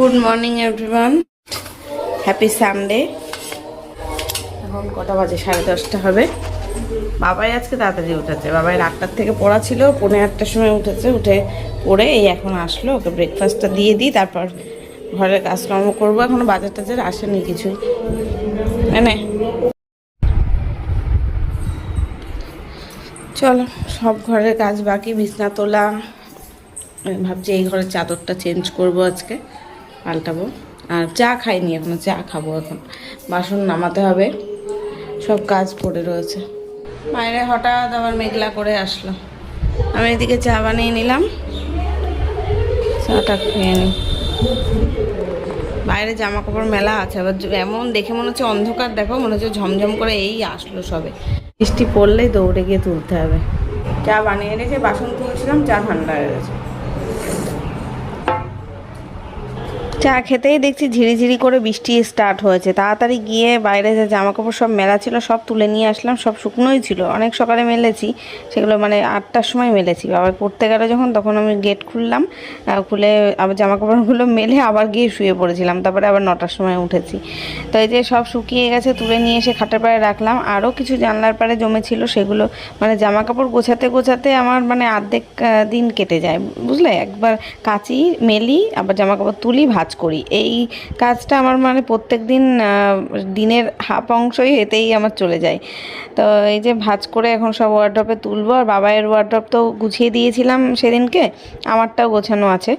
Good morning everyone, happy Sunday. এখন কটা বাজে? 10:30 হবে। বাবাই আজকে তাড়াতাড়ি উঠেছে। বাবাই 8টার থেকে পড়া ছিল, 8:45টার সময় উঠেছে। উঠে পড়ে এই এখন আসলো। ওকে ব্রেকফাস্টটা দিয়ে দিই, তারপর ঘরের কাজকর্ম করবো। এখনো বাজার টাজার আসেনি কিছুই। মানে চলো, সব ঘরের কাজ বাকি, বিছনা তোলা। ভাবছি এই ঘরের চাদরটা চেঞ্জ করব আজকে, পাল্টাবো। আর চা খাইনি এখনো, চা খাবো এখন। বাসন নামাতে হবে, সব কাজ পড়ে রয়েছে। বাইরে হঠাৎ আবার মেঘলা করে আসলো। আমি এদিকে চা বানিয়ে নিলাম, চাটা খেয়ে নিই। বাইরে জামা কাপড় মেলা আছে, আবার এমন দেখে মনে হচ্ছে অন্ধকার, দেখো মনে হচ্ছে ঝমঝম করে এই আসলো সবে। বৃষ্টি পড়লেই দৌড়ে গিয়ে তুলতে হবে। চা বানিয়ে রেখে বাসন তুলছিলাম, চা ঠান্ডা হয়ে গেছে। চা খেতেই দেখছি ঝিরিঝিরি করে বৃষ্টি স্টার্ট হয়েছে। তাড়াতাড়ি গিয়ে বাইরে যে জামা কাপড় সব মেলা ছিল সব তুলে নিয়ে আসলাম। সব শুকনোই ছিল, অনেক সকালে মেলেছি সেগুলো, মানে 8টার সময় মেলেছি। আবার পড়তে গেলে যখন, তখন আমি গেট খুললাম, খুলে আবার জামা কাপড়গুলো মেলে আবার গিয়ে শুয়ে পড়েছিলাম। তারপরে আবার 9টার সময় উঠেছি। তো এই যে সব শুকিয়ে গেছে, তুলে নিয়ে এসে খাটের পাড়ে রাখলাম। আরও কিছু জানলার পাড়ে জমেছিল, সেগুলো মানে জামা কাপড় গোছাতে গোছাতে আমার মানে অর্ধেক দিন কেটে যায়, বুঝলে। একবার কাচি, মেলি, আবার জামা কাপড় তুলি, ভাঁজ করি। এই কাজটা আমার মানে প্রত্যেক দিন, দিনের হাফ অংশই এতেই আমার চলে যায়। তো এই যে ভাঁজ করে এখন সব ওয়ার্ড্রপে তুলবো। আর বাবাইয়ের ওয়ার্ড্রপ তো গুছিয়ে দিয়েছিলাম সেদিনকে, আমারটাও গোছানো আছে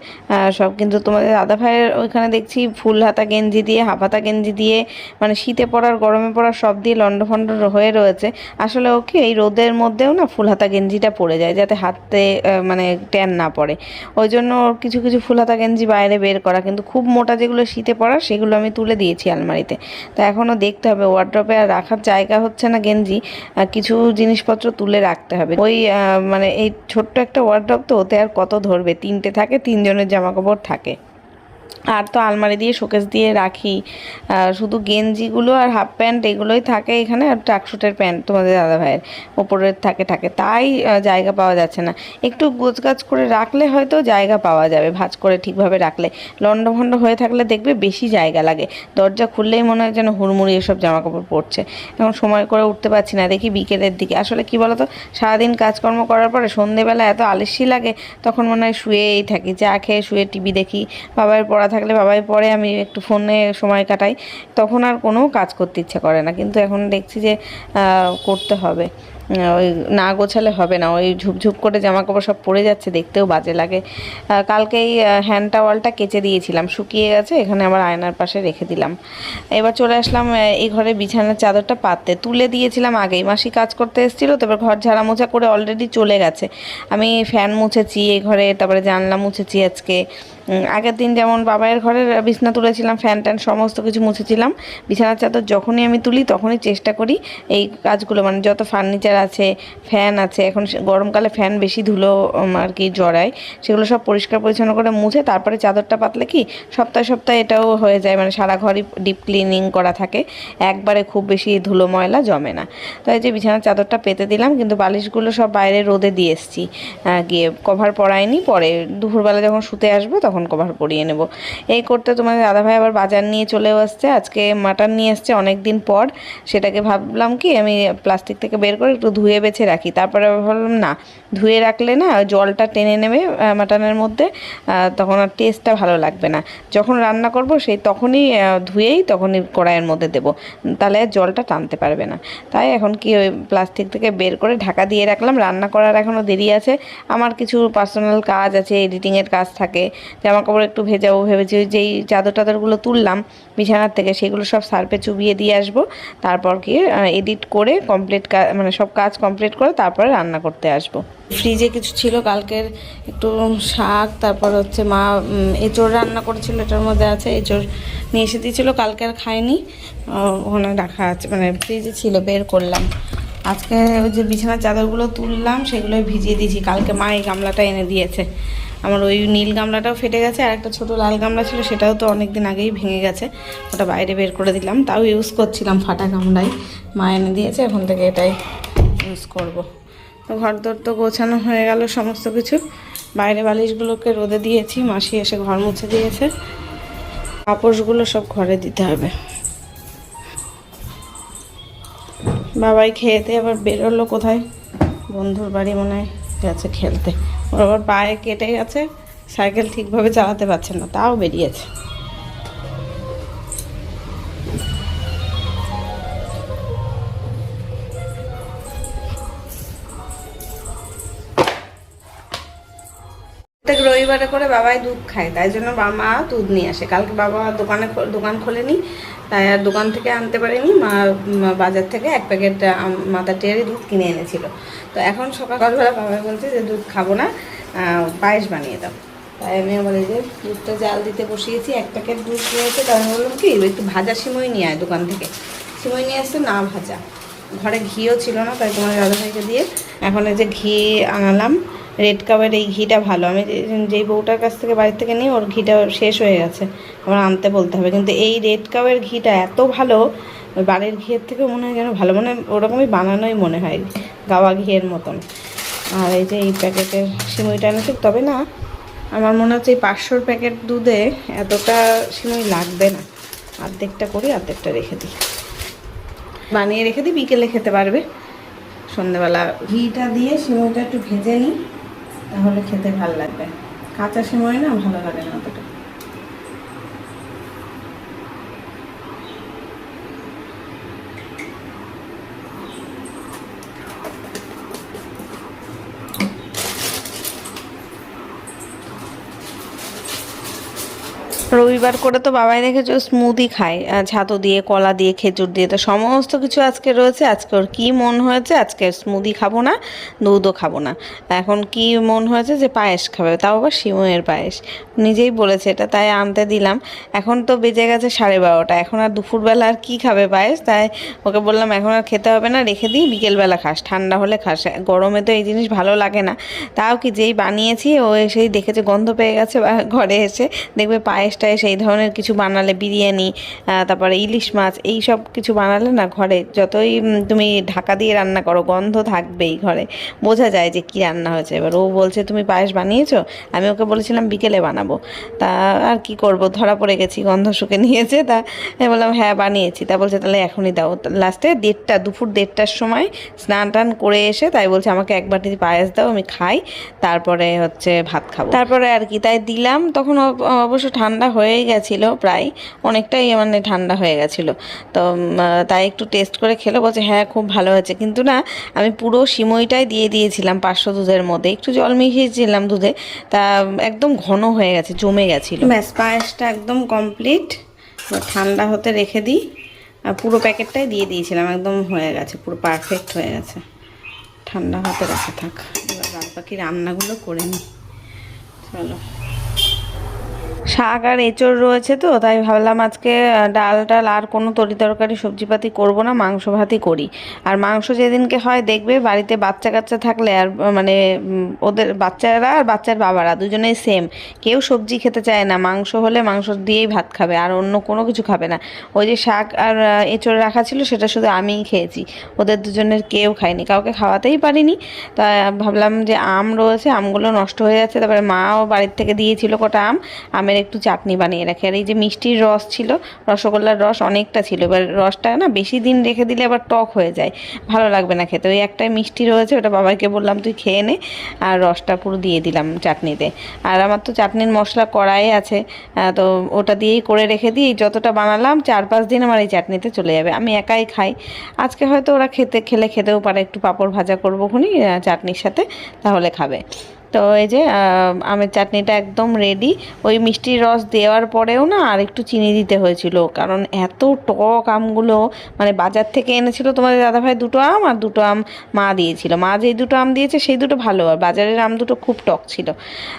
সব। কিন্তু তোমাদের দাদা ভাইয়ের ওইখানে দেখছি ফুল হাতা গেঞ্জি দিয়ে, হাফ হাতা গেঞ্জি দিয়ে, মানে শীতে পরার গরমে পরার সব দিয়ে লন্ডভন্ড হয়ে রয়েছে। আসলে ওকে এই রোদের মধ্যেও না ফুল হাতা গেঞ্জিটা পরে যায়, যাতে হাতে মানে ট্যান না পড়ে। ওই জন্য ওর কিছু কিছু ফুল হাতা গেঞ্জি বাইরে বের করা, কিন্তু খুব মোটা যেগুলো শীতে পরা সেগুলো আমি তুলে দিয়েছি আলমারিতে। তো এখনও দেখতে হবে, ওয়ার্ড্রপে আর রাখার জায়গা হচ্ছে না গেঞ্জি, কিছু জিনিসপত্র তুলে রাখতে হবে। ওই মানে এই ছোট্ট একটা ওয়ার্ড্রপ তো, ওতে আর কত ধরবে? 3টে থাকে, 3জনের জামা কাপড় থাকে। আর তো আলমারি দিয়ে শোকেস দিয়ে রাখি, শুধু গেঞ্জিগুলো আর হাফ প্যান্ট এগুলোই থাকে এখানে। আর ট্রাকশুটের প্যান্ট তোমাদের দাদা ভাইয়ের ওপরের থাকে, তাই জায়গা পাওয়া যাচ্ছে না। একটু গোছগাছ করে রাখলে হয়তো জায়গা পাওয়া যাবে, ভাঁজ করে ঠিকভাবে রাখলে। লন্ডভন্ড হয়ে থাকলে দেখবে বেশি জায়গা লাগে, দরজা খুললেই মনে হয় যেন হুড়মুড়ি এসব জামা কাপড় পড়ছে। এখন সময় করে উঠতে পারছি না, দেখি বিকেলের দিকে। আসলে কি বলতো, সারাদিন কাজকর্ম করার পরে সন্ধেবেলা এত আলস্যি লাগে, তখন মনে হয় শুয়েই থাকি, চা খেয়ে শুয়ে টিভি দেখি। বাবার পড়া থাকলে বাবাই পড়ে, আমি একটু ফোনে সময় কাটাই। তখন আর কোনো কাজ করতে ইচ্ছা করে না, কিন্তু এখন দেখছি যে করতে হবে। ওই না গোছালে হবে না, ওই ঝুপঝুপ করে জামা কাপড় সব পড়ে যাচ্ছে, দেখতেও বাজে লাগে। কালকেই হ্যান্ড টাওয়ালটা কেচে দিয়েছিলাম, শুকিয়ে গেছে, এখানে আবার আয়নার পাশে রেখে দিলাম। এবার চলে আসলাম এই ঘরে বিছানার চাদরটা পাততে। তুলে দিয়েছিলাম আগেই, মাসি কাজ করতে এসেছিলো, তারপর ঘর ঝাড়া মোছা করে অলরেডি চলে গেছে। আমি ফ্যান মুছেছি এই ঘরে, তারপরে জানলা মুছেছি আজকে। আগের দিন যেমন বাবাইয়ের ঘরের বিছনা তুলেছিলাম, ফ্যান ট্যান সমস্ত কিছু মুছেছিলাম। বিছানার চাদর যখনই আমি তুলি তখনই চেষ্টা করি এই কাজগুলো, মানে যত ফার্নিচার আছে, ফ্যান আছে, এখন গরমকালে ফ্যান বেশি ধুলো আর কি জড়ায়, সেগুলো সব পরিষ্কার পরিচ্ছন্ন করে মুছে তারপরে চাদরটা পাতলে কি সপ্তাহে সপ্তাহে এটাও হয়ে যায়, মানে সারা ঘরই ডিপ ক্লিনিং করা থাকে, একবারে খুব বেশি ধুলো ময়লা জমে না। তো এই যে বিছানার চাদরটা পেতে দিলাম, কিন্তু বালিশগুলো সব বাইরে রোদে দিয়ে এসেছি, গিয়ে কভার পরাইনি। পরে দুপুরবেলা যখন শুতে আসবো তখন কভার পরিয়ে নেব। এই করতে তোমাদের দাদাভাই আবার বাজার নিয়ে চলেও আসছে। আজকে মাটন নিয়ে এসছে অনেক দিন পর। সেটাকে ভাবলাম কি আমি প্লাস্টিক থেকে বের করে একটু ধুয়ে বেছে রাখি, তারপরে ভাবলাম না, ধুয়ে রাখলে না জলটা টেনে নেবে মাটনের মধ্যে, তখন আর টেস্টটা ভালো লাগবে না। যখন রান্না করব সেই তখনই ধুয়েই তখনই কড়াইয়ের মধ্যে দেবো, তাহলে আর জলটা টানতে পারবে না। তাই এখন কি ওই প্লাস্টিক থেকে বের করে ঢাকা দিয়ে রাখলাম। রান্না করার এখনও দেরি আছে, আমার কিছু পার্সোনাল কাজ আছে, এডিটিংয়ের কাজ থাকে, জামা কাপড় একটু ভেজাবো ভেবেছি। ওই যেই চাদর টাদরগুলো তুললাম বিছানার থেকে, সেগুলো সব সার্ফে চুবিয়ে দিয়ে আসবো। তারপর কি এডিট করে কমপ্লিট মানে সব কাজ কমপ্লিট করে তারপরে রান্না করতে আসবো। ফ্রিজে কিছু ছিল কালকের, একটু শাক, তারপর হচ্ছে মা এঁচোড় রান্না করেছিল, এটার মধ্যে আছে। এঁচোড় নিয়ে এসে দিয়েছিলো, কালকে আর খাইনি, ওখানে রাখা আছে, মানে ফ্রিজে ছিল, বের করলাম। আজকে ওই যে বিছানার চাদরগুলো তুললাম সেগুলোই ভিজিয়ে দিয়েছি। কালকে মা এই গামলাটা এনে দিয়েছে। আমার ওই নীল গামলাটাও ফেটে গেছে, আর একটা ছোটো লাল গামলা ছিল, সেটাও তো অনেক দিন আগেই ভেঙে গেছে, ওটা বাইরে বের করে দিলাম। তাও ইউজ করছিলাম, ফাটা গামলাই মা এনে দিয়েছে, এখন থেকে এটাই ইউজ করব। তো ঘর দর তো গোছানো হয়ে গেল সমস্ত কিছু। বাইরে বালিশগুলোকে রোদে দিয়েছি, মাসি এসে ঘর মুছে দিয়েছে। পাপোশগুলো সব ঘরে দিতে হবে। বাবাই খেয়েতে আবার বেরোলো কোথায়, বন্ধুর বাড়ি মনে হয় গেছে খেলতে। ওর আবার পায়ে কেটে গেছে, সাইকেল ঠিকভাবে চালাতে পারছে না, তাও বেরিয়েছে। প্রত্যেক রবিবারে করে বাবাই দুধ খায়, তাই জন্য মা দুধ নিয়ে আসে। কালকে বাবা দোকান খোলেনি, তাই আর দোকান থেকে আনতে পারেনি। মা বাজার থেকে 1 প্যাকেট মাথা টেয়ারি দুধ কিনে এনেছিল। তো এখন সকালবেলা বাবাই বলছে যে দুধ খাবো না, পায়েস বানিয়ে দাও। তাই আমি বলি যে দুধটা জাল দিতে বসিয়েছি। 1 প্যাকেট দুধ নিয়েছে, তাই আমি বললাম কি একটু ভাজা সিমই নিয়ে আয় দোকান থেকে। সিমই নিয়ে আসছে না ভাজা, ঘরে ঘিও ছিল না, তাই তোমার দাদাভাইকে দিয়ে এখন এই যে ঘি আনালাম। রেড কাপের এই ঘিটা ভালো, আমি যেই বউটার কাছ থেকে বাড়ির থেকে নিই ওর ঘিটা শেষ হয়ে গেছে, আমার আনতে বলতে হবে। কিন্তু এই রেড কাপের ঘিটা এত ভালো, ওই বাড়ির ঘিয়ের থেকে মনে হয় যেন ভালো, মানে ওরকমই বানানোই মনে হয় গাওয়া ঘিয়ের মতন। আর এই যে এই প্যাকেটের সিমইটা এনেছে, তবে না আমার মনে হচ্ছে এই 500 প্যাকেট দুধে এতটা সিমই লাগবে না। অর্ধেকটা করি, অর্ধেকটা রেখে দিই, বানিয়ে রেখে দিই, বিকেলে খেতে পারবে। সন্ধ্যেবেলা ঘিটা দিয়ে সিমইটা একটু ভেজে নিই, তাহলে খেতে ভালো লাগবে। কাঁচা সিমই না ভালো লাগে না অতটা। রবিবার করে তো বাবাই দেখেছো স্মুদি খায়, ছাতু দিয়ে, কলা দিয়ে, খেজুর দিয়ে, তো সমস্ত কিছু আজকে রয়েছে। আজকে ওর কী মন হয়েছে, আজকে স্মুদি খাবো না, দুধও খাবো না, এখন কি মন হয়েছে যে পায়েস খাবে, তাও আবার সিমইয়ের পায়েস। নিজেই বলেছে এটা, তাই আনতে দিলাম। এখন তো বেজে গেছে 12:30, এখন আর দুপুরবেলা আর কী খাবে পায়েস, তাই ওকে বললাম এখন আর খেতে হবে না, রেখে দিই, বিকেলবেলা খাস, ঠান্ডা হলে খাস, গরমে তো এই জিনিস ভালো লাগে না। তাও কি যেই বানিয়েছি ও এসেই দেখেছে, গন্ধ পেয়ে গেছে, ঘরে এসে দেখবে পায়েস সেই ধরনের কিছু বানালে, বিরিয়ানি, তারপরে ইলিশ মাছ, এই সব কিছু বানালে না ঘরে যতই তুমি ঢাকা দিয়ে রান্না করো গন্ধ থাকবেই ঘরে, বোঝা যায় যে কি রান্না হয়েছে। এবার ও বলছে তুমি পায়েস বানিয়েছো, আমি ওকে বলেছিলাম বিকেলে বানাবো, তা আর কি করব, ধরা পড়ে গেছি, গন্ধ শুকে নিয়েছে। তা আমি বললাম হ্যাঁ বানিয়েছি, তা বলছে তাহলে এখনই দাও। লাস্টে দুপুর 1:30টার সময় স্নান টান করে এসে তাই বলছে আমাকে 1 বাটি পায়েস দাও, আমি খাই, তারপরে হচ্ছে ভাত খাবো। তারপরে আর কি তাই দিলাম। তখন অবশ্য ঠান্ডা হয়ে গেছিলো, প্রায় অনেকটাই মানে ঠান্ডা হয়ে গেছিলো। তো তাই একটু টেস্ট করে খেলো, বলছে হ্যাঁ খুব ভালো হয়েছে। কিন্তু না আমি পুরো সিমইটাই দিয়ে দিয়েছিলাম 500 দুধের মধ্যে, একটু জল মিশিয়েছিলাম দুধে, তা একদম ঘন হয়ে গেছে, জমে গেছিলো। ব্যাস পায়েসটা একদম কমপ্লিট, ঠান্ডা হতে রেখে দিই। আর পুরো প্যাকেটটাই দিয়ে দিয়েছিলাম, একদম হয়ে গেছে, পুরো পারফেক্ট হয়ে গেছে, ঠান্ডা হতে রাখা থাক। এবার বাদ বাকি রান্নাগুলো করে নিই, চলো। শাক আর এঁচড় রয়েছে, তো তাই ভাবলাম আজকে ডাল আর কোনো তরকারি সবজিপাতি করব না, মাংস ভাতই করি। আর মাংস যেদিনকে হয় দেখবে বাড়িতে বাচ্চা কাচ্চা থাকলে, আর মানে ওদের বাচ্চারা আর বাচ্চার বাবারা দুজনেই সেম, কেউ সবজি খেতে চায় না, মাংস হলে মাংস দিয়েই ভাত খাবে, আর অন্য কোনো কিছু খাবে না। ওই যে শাক আর এঁচড় রাখা ছিল সেটা শুধু আমিই খেয়েছি, ওদের দুজনের কেউ খায়নি, কাউকে খাওয়াতেই পারিনি। তা ভাবলাম যে আম রয়েছে, আমগুলো নষ্ট হয়ে যাচ্ছে, তারপরে মাও বাড়ির থেকে দিয়েছিল কটা আমের একটু চাটনি বানিয়ে রাখি। আর এই যে মিষ্টির রস ছিল, রসগোল্লার রস অনেকটা ছিল, এবার রসটা না বেশি দিন রেখে দিলে আবার টক হয়ে যায়, ভালো লাগবে না খেতে। ওই একটাই মিষ্টি রয়েছে, ওটা বাবাকে বললাম তুই খেয়ে নে, আর রসটা পুরো দিয়ে দিলাম চাটনিতে। আর আমার তো চাটনির মশলা কড়াই আছে, তো ওটা দিয়েই করে রেখে দিই, যতটা বানালাম 4-5 দিন আমার এই চাটনিতে চলে যাবে, আমি একাই খাই। আজকে হয়তো ওরা খেতেও পারে, একটু পাঁপড় ভাজা করবো খুনি চাটনির সাথে, তাহলে খাবে। তো এই যে আমের চাটনিটা একদম রেডি। ওই মিষ্টির রস দেওয়ার পরেও না আর একটু চিনি দিতে হয়েছিল, কারণ এত টক আমগুলো, মানে বাজার থেকে এনেছিল তোমাদের দাদাভাই 2টো আম, আর 2টো আম মা দিয়েছিল। মা যেই 2টো আম দিয়েছে সেই 2টো ভালো, আর বাজারের আম 2টো খুব টক ছিল।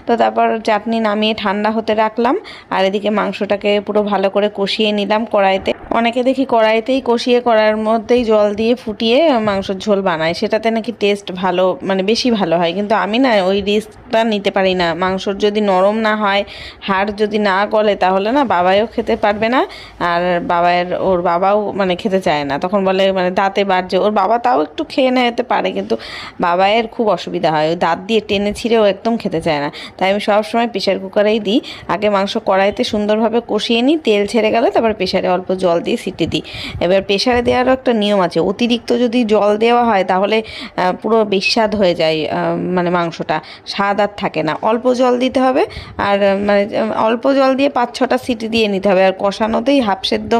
তো তারপর চাটনি নামিয়ে ঠান্ডা হতে রাখলাম, আর এদিকে মাংসটাকে পুরো ভালো করে কষিয়ে নিলাম কড়াইতে। অনেকে দেখি কড়াইতেই কষিয়ে কড়াইয়ের মধ্যেই জল দিয়ে ফুটিয়ে মাংসের ঝোল বানায়, সেটাতে নাকি টেস্ট ভালো, মানে বেশি ভালো হয়, কিন্তু আমি না ওই রিস্ক টেস্টটা নিতে পারি না। মাংসর যদি নরম না হয়, হাড় যদি না গলে, তাহলে না বাবাইও খেতে পারবে না, আর ওর বাবাও মানে খেতে চায় না। তখন বলে মানে দাঁতে বাড়ছে। ওর বাবা তাও একটু খেয়ে নিতে পারে, কিন্তু বাবাইয়ের খুব অসুবিধা হয়, ওই দাঁত দিয়ে টেনে ছিঁড়েও একদম খেতে চায় না। তাই আমি সবসময় প্রেশার কুকারেই দিই। আগে মাংস কড়াইতে সুন্দরভাবে কষিয়ে নিই, তেল ছেড়ে গেলে তারপর প্রেশারে অল্প জল দিয়ে সিটি দিই। এবার প্রেশারে দেওয়ারও একটা নিয়ম আছে, অতিরিক্ত যদি জল দেওয়া হয় তাহলে পুরো বিস্বাদ হয়ে যায়, মানে মাংসটা স্বাদ আর থাকে না। অল্প জল দিতে হবে, আর মানে অল্প জল দিয়ে 5-6টা সিটি দিয়ে নিতে হবে, আর কষানোতেই হাফ সেদ্ধ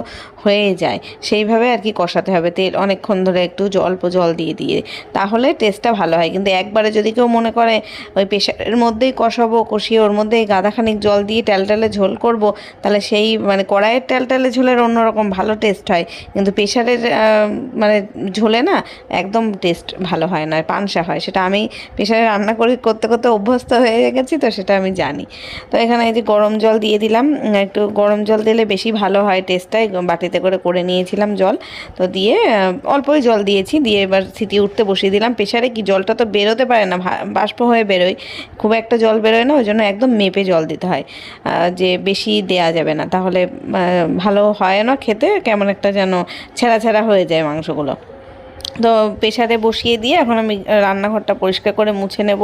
হয়ে যায়, সেইভাবে আর কি কষাতে হবে তেল অনেকক্ষণ ধরে একটু অল্প জল দিয়ে দিয়ে, তাহলে টেস্টটা ভালো হয়। কিন্তু একবারে যদি কেউ মনে করে ওই প্রেশারের মধ্যেই কষাবো, কষিয়ে ওর মধ্যেই গাদাখানিক জল দিয়ে ট্যালট্যালে ঝোল করব, তাহলে সেই মানে কড়াইয়ের ট্যালট্যালে ঝোলের অন্যরকম ভালো টেস্ট হয়, কিন্তু প্রেশারের মানে ঝোলে না একদম টেস্ট ভালো হয় না, পানসা হয়। সেটা আমি প্রেশারে রান্না করতে করতে অভ্যস্ত হয়ে গেছি, তো সেটা আমি জানি। তো এখানে এই যে গরম জল দিয়ে দিলাম, একটু গরম জল দিলে বেশি ভালো হয় টেস্টটাই। বাটিতে করে নিয়েছিলাম জল, তো দিয়ে অল্পই জল দিয়েছি, দিয়ে এবার সিটি উঠতে বসিয়ে দিলাম। প্রেশারে কি জলটা তো বেরোতে পারে না, বাষ্প হয়ে বেরোয়, খুব একটা জল বেরোয় না, ওই জন্য একদম মেপে জল দিতে হয়, যে বেশি দেয়া যাবে না, তাহলে ভালো হয় না খেতে, কেমন একটা যেন ছেঁড়া ছেঁড়া হয়ে যায় মাংসগুলো। তো প্রেশারে বসিয়ে দিয়ে এখন আমি রান্নাঘরটা পরিষ্কার করে মুছে নেব,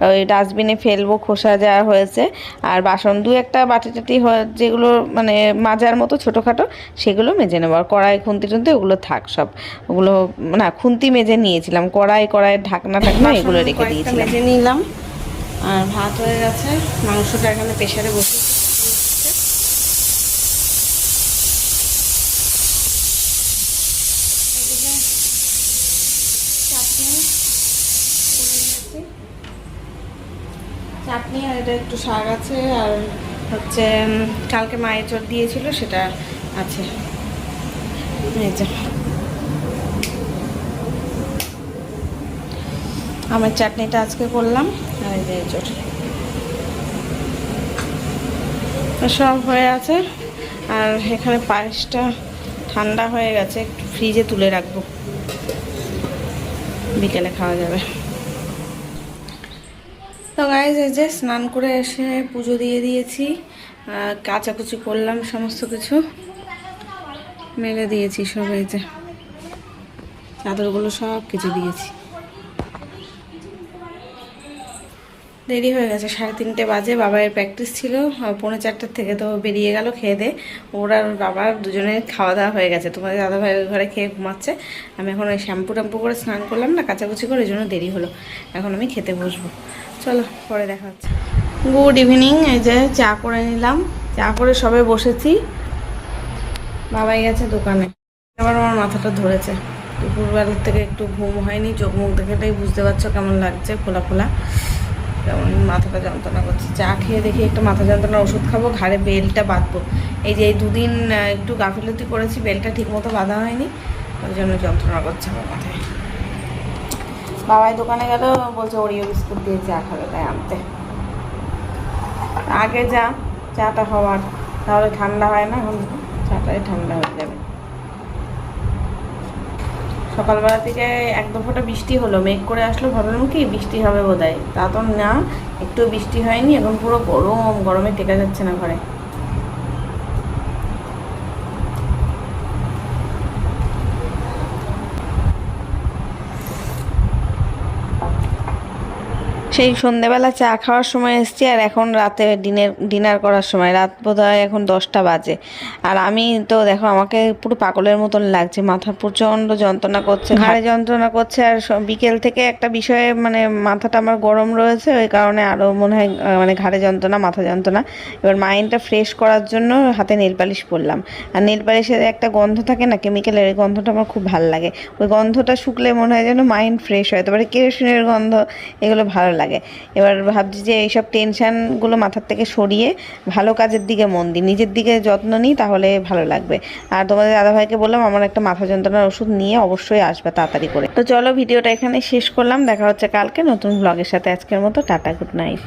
ওই ডাস্টবিনে ফেলবো খোসা যা হয়েছে, আর বাসন একটা বাটি টাটি যেগুলো মানে মাজার মতো ছোটোখাটো, সেগুলো মেজে নেবো। আর কড়াই খুন্তি টুন্তি ওগুলো থাক সব, ওগুলো না খুন্তি মেজে নিয়েছিলাম, কড়াইয়ের ঢাকনা এগুলো রেখে দিয়েছিলাম। মেজে নিলাম, আর ভাত হয়ে গেছে, মাংসটা এখানে প্রেশারে বসে চাটনি, আর এটা একটু শাক আছে, আর হচ্ছে কালকে মায়ের চট দিয়েছিল সেটা আছে। এই যে আমার চাটনিটা আজকে করলাম, আর এই যে চট সব হয়ে আছে। আর এখানে পায়েসটা ঠান্ডা হয়ে গেছে, একটু ফ্রিজে তুলে রাখবো, বিকেলে খাওয়া যাবে। তো গাইজ এই যে স্নান করে এসে পুজো দিয়ে দিয়েছি, কাচাকুচি করলাম, সমস্ত কিছু মেলে দিয়েছি সব, এই যে চাদরগুলো সব কেচে দিয়েছি। দেরি হয়ে গেছে, 3:30 বাজে, বাবার প্র্যাকটিস ছিল 3:45 থেকে, তো বেরিয়ে গেল খেয়ে দে। ওর আর বাবার দুজনের খাওয়া দাওয়া হয়ে গেছে, তোমাদের দাদাভাই ঘরে খেয়ে ঘুমাচ্ছে। আমি এখন ওই শ্যাম্পু ট্যাম্পু করে স্নান করলাম না, কাচাকুচি করে, এই জন্য দেরি হলো। এখন আমি খেতে বসবো, চলো পরে দেখা হচ্ছে। গুড ইভিনিং, এই যে চা করে নিলাম, চা করে সবে বসেছি, বাবাই গেছে দোকানে। এবার আমার মাথাটা ধরেছে, দুপুরবেলার থেকে একটু ঘুম হয়নি, চোখ মুখ দেখেটাই বুঝতে পারছো কেমন লাগছে, খোলা খোলা, কেমন মাথাটা যন্ত্রণা করছে। চা খেয়ে দেখি একটা মাথা যন্ত্রণার ওষুধ খাবো, ঘাড়ে বেলটা বাঁধবো। এই যে এই 2 দিন একটু গাফিলতি করেছি, বেলটা ঠিক মতো বাঁধা হয়নি, ওই জন্য যন্ত্রণা করছে আমার মাথায়। বাবাই দোকানে গেল, বলছে ওরিও বিস্কুট দিয়ে চা খাবে, তাই আনতে। আগে যা চাটা হওয়ার, তাহলে ঠান্ডা হয় না, এখন চাটাই ঠান্ডা হয়ে যাবে। সকালবেলা থেকে 1-2 ফোঁটা বৃষ্টি হলো, মেঘ করে আসলো, ভাবলাম কি বৃষ্টি হবে বোধহয়, তা তো না, একটু বৃষ্টি হয়নি। এখন পুরো গরমে টেকা যাচ্ছে না ঘরে। সেই সন্ধেবেলা চা খাওয়ার সময় এসছি, আর এখন রাতে ডিনার করার সময়, রাত বোধহয় এখন 10টা বাজে। আর আমি তো দেখো আমাকে পুরো পাগলের মতন লাগছে, মাথা প্রচণ্ড যন্ত্রণা করছে, ঘাড়ে যন্ত্রণা করছে, আর বিকেল থেকে একটা বিষয়ে মানে মাথাটা আমার গরম রয়েছে, ওই কারণে আরও মনে হয় মানে ঘাড়ে যন্ত্রণা, মাথা যন্ত্রণা। এবার মাইন্ডটা ফ্রেশ করার জন্য হাতে নেল পালিশ পরলাম, আর নেল পালিশের একটা গন্ধ থাকে না কেমিক্যালের, এই গন্ধটা আমার খুব ভালো লাগে। ওই গন্ধটা শুকলে মনে হয় যেন মাইন্ড ফ্রেশ হয়। তারপরে কেরোসিনের গন্ধ, এগুলো ভালো লাগে। এবার ভাবছি যে এইসব টেনশানগুলো মাথার থেকে সরিয়ে ভালো কাজের দিকে মন দিই, নিজের দিকে যত্ন নিই, তাহলে ভালো লাগবে। আর তোমাদের দাদাভাইকে বললাম আমার একটা মাথা যন্ত্রণার ওষুধ নিয়ে অবশ্যই আসবে তাড়াতাড়ি করে। তো চলো ভিডিওটা এখানে শেষ করলাম, দেখা হচ্ছে কালকে নতুন ব্লগের সাথে। আজকের মতো টাটা, গুড নাইট।